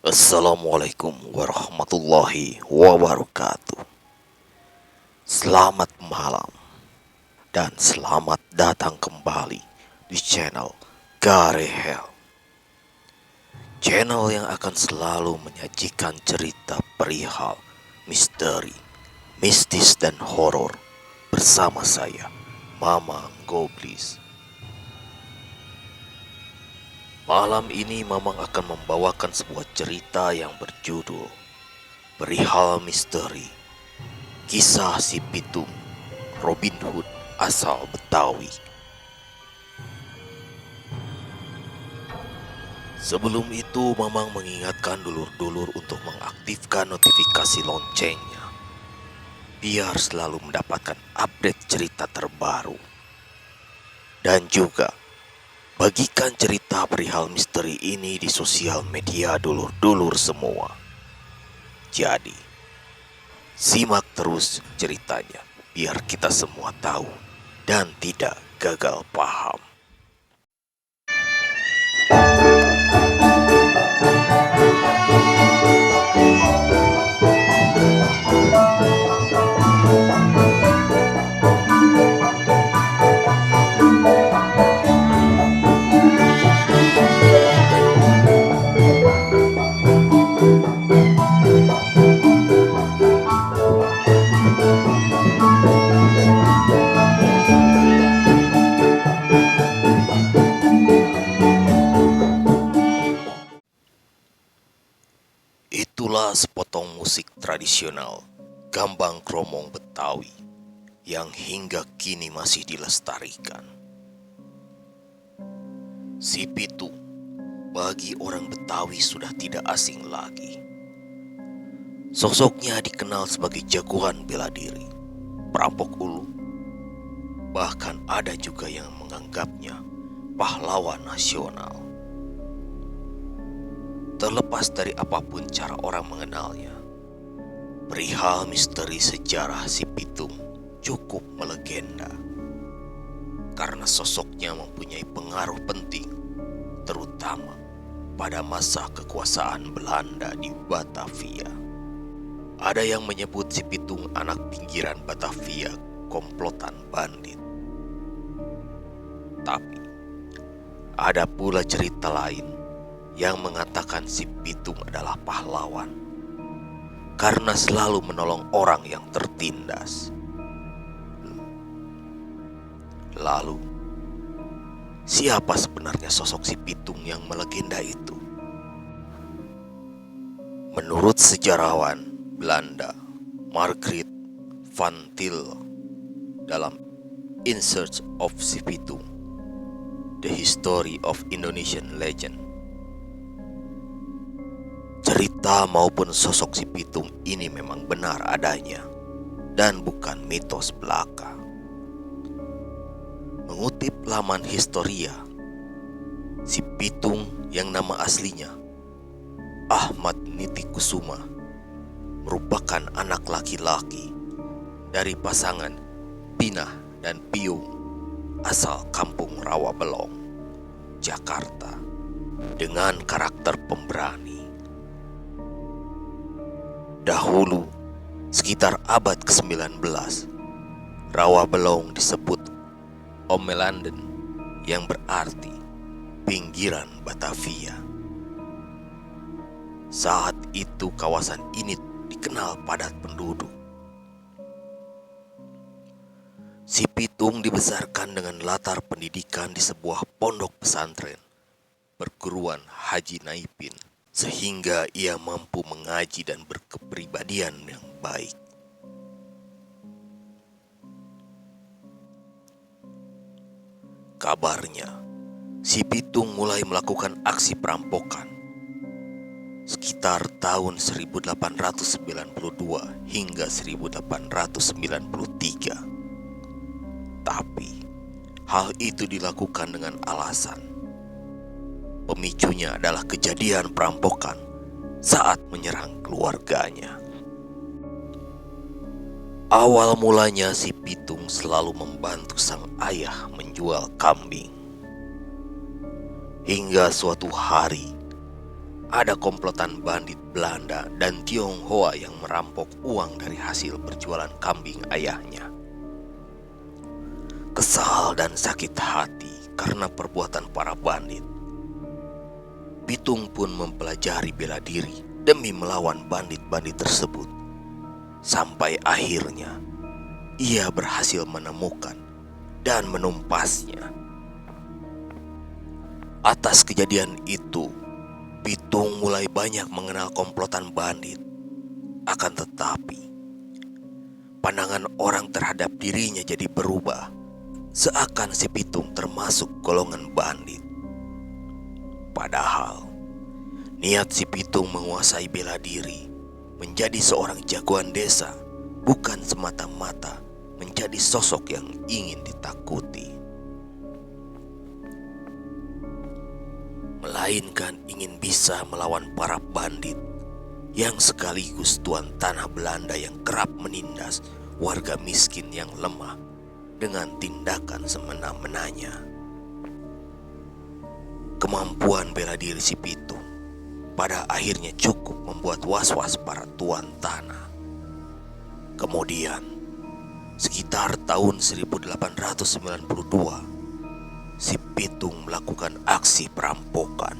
Assalamualaikum warahmatullahi wabarakatuh. Selamat malam dan selamat datang kembali di channel Garehel. Channel yang akan selalu menyajikan cerita perihal misteri, mistis dan horor bersama saya, Mamang Goblis. Malam ini Mamang akan membawakan sebuah cerita yang berjudul Perihal Misteri, Kisah Si Pitung, Robin Hood asal Betawi. Sebelum itu Mamang mengingatkan dulur-dulur untuk mengaktifkan notifikasi loncengnya, biar selalu mendapatkan update cerita terbaru. Dan juga bagikan cerita perihal misteri ini di sosial media dulur-dulur semua. Jadi, simak terus ceritanya biar kita semua tahu dan tidak gagal paham. Itulah sepotong musik tradisional Gambang Kromong Betawi yang hingga kini masih dilestarikan. Si Pitung bagi orang Betawi sudah tidak asing lagi. Sosoknya dikenal sebagai jagoan bela diri, perampok ulu. Bahkan ada juga yang menganggapnya pahlawan nasional. Terlepas dari apapun cara orang mengenalnya, perihal misteri sejarah Si Pitung cukup melegenda. Karena sosoknya mempunyai pengaruh penting, terutama pada masa kekuasaan Belanda di Batavia. Ada yang menyebut Si Pitung anak pinggiran Batavia, komplotan bandit. Tapi, ada pula cerita lain yang mengatakan Si Pitung adalah pahlawan karena selalu menolong orang yang tertindas. Lalu, siapa sebenarnya sosok Si Pitung yang melegenda itu? Menurut sejarawan Belanda Margriet van Til dalam In Search of Si Pitung, The History of Indonesian Legend, cerita maupun sosok Si Pitung ini memang benar adanya dan bukan mitos belaka. Mengutip laman Historia, Si Pitung yang nama aslinya Ahmad Nitikusuma merupakan anak laki-laki dari pasangan Pinah dan Piung asal kampung Rawabelong, Jakarta, dengan karakter pemberani. Dahulu, sekitar abad ke-19, Rawabelong disebut Omelanden yang berarti pinggiran Batavia. Saat itu kawasan ini dikenal padat penduduk. Si Pitung dibesarkan dengan latar pendidikan di sebuah pondok pesantren, perguruan Haji Naipin, sehingga ia mampu mengaji dan berkepribadian yang baik. Kabarnya, Si Pitung mulai melakukan aksi perampokan sekitar tahun 1892 hingga 1893. Tapi, hal itu dilakukan dengan alasan pemicunya adalah kejadian perampokan saat menyerang keluarganya. Awal mulanya Si Pitung selalu membantu sang ayah menjual kambing. Hingga suatu hari, ada komplotan bandit Belanda dan Tionghoa yang merampok uang dari hasil berjualan kambing ayahnya. Kesal dan sakit hati karena perbuatan para bandit, Pitung pun mempelajari bela diri demi melawan bandit-bandit tersebut. Sampai akhirnya ia berhasil menemukan dan menumpasnya. Atas kejadian itu, Pitung mulai banyak mengenal komplotan bandit. Akan tetapi, pandangan orang terhadap dirinya jadi berubah, seakan si Pitung termasuk golongan bandit. Padahal, niat si Pitung menguasai bela diri, menjadi seorang jagoan desa, bukan semata-mata menjadi sosok yang ingin ditakuti, melainkan ingin bisa melawan para bandit yang sekaligus tuan tanah Belanda yang kerap menindas warga miskin yang lemah dengan tindakan semena-menanya. Kemampuan bela diri si Pitung pada akhirnya cukup membuat was-was para tuan tanah. Kemudian, sekitar tahun 1892, si Pitung melakukan aksi perampokan.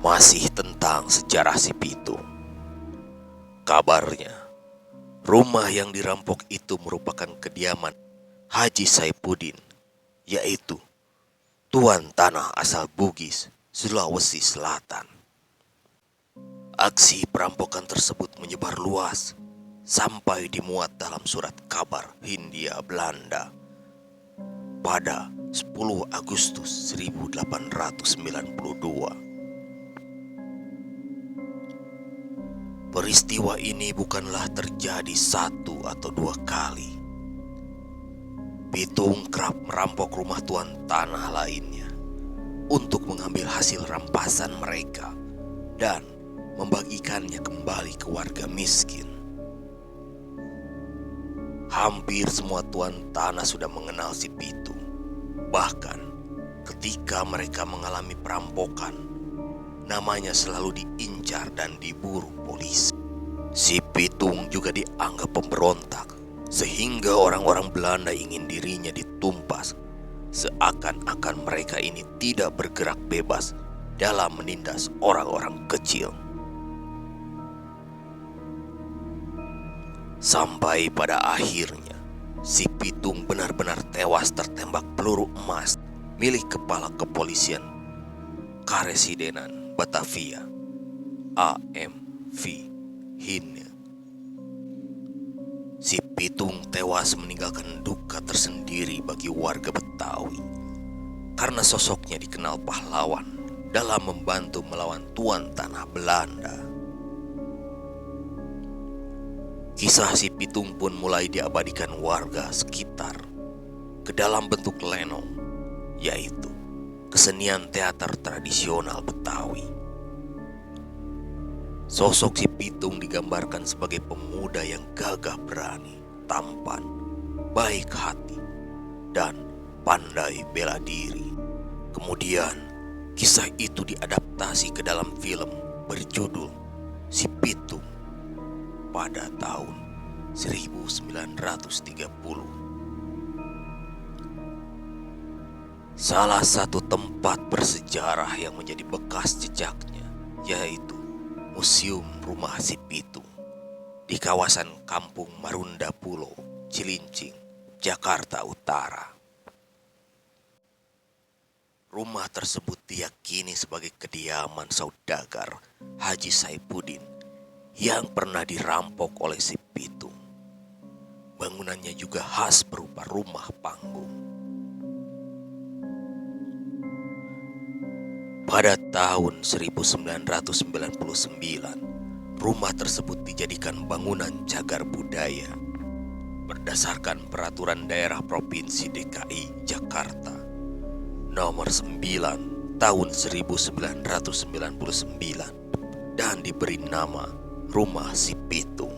Masih tentang sejarah si Pitung. Kabarnya, rumah yang dirampok itu merupakan kediaman Haji Saipuddin, yaitu tuan tanah asal Bugis, Sulawesi Selatan. Aksi perampokan tersebut menyebar luas sampai dimuat dalam surat kabar Hindia Belanda pada 10 Agustus 1892. Peristiwa ini bukanlah terjadi satu atau dua kali. Pitung kerap merampok rumah tuan tanah lainnya untuk mengambil hasil rampasan mereka dan membagikannya kembali ke warga miskin. Hampir semua tuan tanah sudah mengenal si Pitung. Bahkan ketika mereka mengalami perampokan, namanya selalu diincar dan diburu polisi. Si Pitung juga dianggap pemberontak, sehingga orang-orang Belanda ingin dirinya ditumpas, seakan-akan mereka ini tidak bergerak bebas dalam menindas orang-orang kecil. Sampai pada akhirnya, si Pitung benar-benar tewas tertembak peluru emas milik kepala kepolisian Karesidenan Batavia, A.M.V. Hine. Si Pitung tewas meninggalkan duka tersendiri bagi warga Betawi karena sosoknya dikenal pahlawan dalam membantu melawan tuan tanah Belanda. Kisah si Pitung pun mulai diabadikan warga sekitar ke dalam bentuk lenong, yaitu kesenian teater tradisional Betawi. Sosok si Pitung digambarkan sebagai pemuda yang gagah berani, tampan, baik hati, dan pandai bela diri. Kemudian, kisah itu diadaptasi ke dalam film berjudul Si Pitung pada tahun 1930. Salah satu tempat bersejarah yang menjadi bekas jejaknya yaitu Museum Rumah Si Pitung di kawasan Kampung Marunda Pulo, Cilincing, Jakarta Utara. Rumah tersebut diyakini sebagai kediaman saudagar Haji Saipuddin yang pernah dirampok oleh si Pitung. Bangunannya juga khas berupa rumah panggung. Pada tahun 1999, rumah tersebut dijadikan bangunan cagar budaya berdasarkan Peraturan Daerah Provinsi DKI Jakarta Nomor 9 Tahun 1999 dan diberi nama Rumah Si Pitung.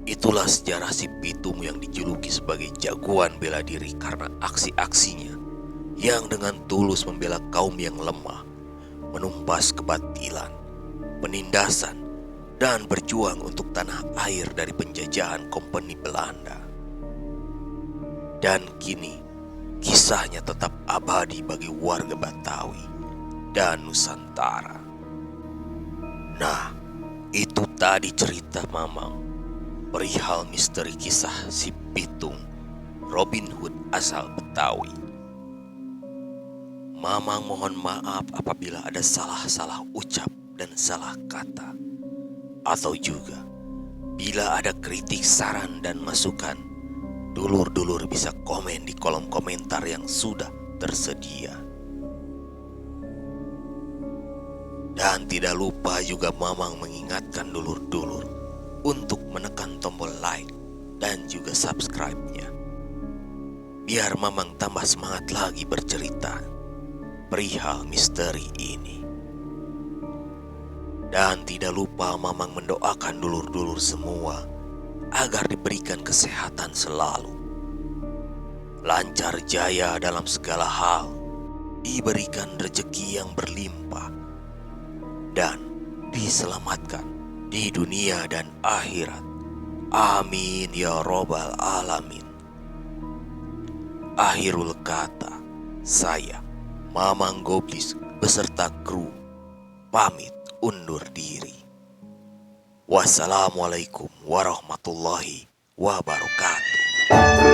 Itulah sejarah si Pitung yang dijuluki sebagai jagoan bela diri karena aksi-aksinya yang dengan tulus membela kaum yang lemah, menumpas kebatilan, penindasan, dan berjuang untuk tanah air dari penjajahan kompeni Belanda. Dan kini, kisahnya tetap abadi bagi warga Batawi dan Nusantara. Nah, itu tadi cerita Mamang perihal misteri kisah si Pitung, Robin Hood asal Betawi. Mamang mohon maaf apabila ada salah-salah ucap dan salah kata. Atau juga, bila ada kritik, saran, dan masukan, dulur-dulur bisa komen di kolom komentar yang sudah tersedia. Dan tidak lupa juga Mamang mengingatkan dulur-dulur untuk menekan tombol like dan juga subscribe-nya. Biar Mamang tambah semangat lagi bercerita perihal misteri ini. Dan tidak lupa Mamang mendoakan dulur-dulur semua agar diberikan kesehatan selalu, lancar jaya dalam segala hal, diberikan rezeki yang berlimpah, dan diselamatkan di dunia dan akhirat. Amin ya robbal alamin. Akhirul kata, saya Mamang Goblis beserta kru pamit undur diri. Wassalamualaikum warahmatullahi wabarakatuh.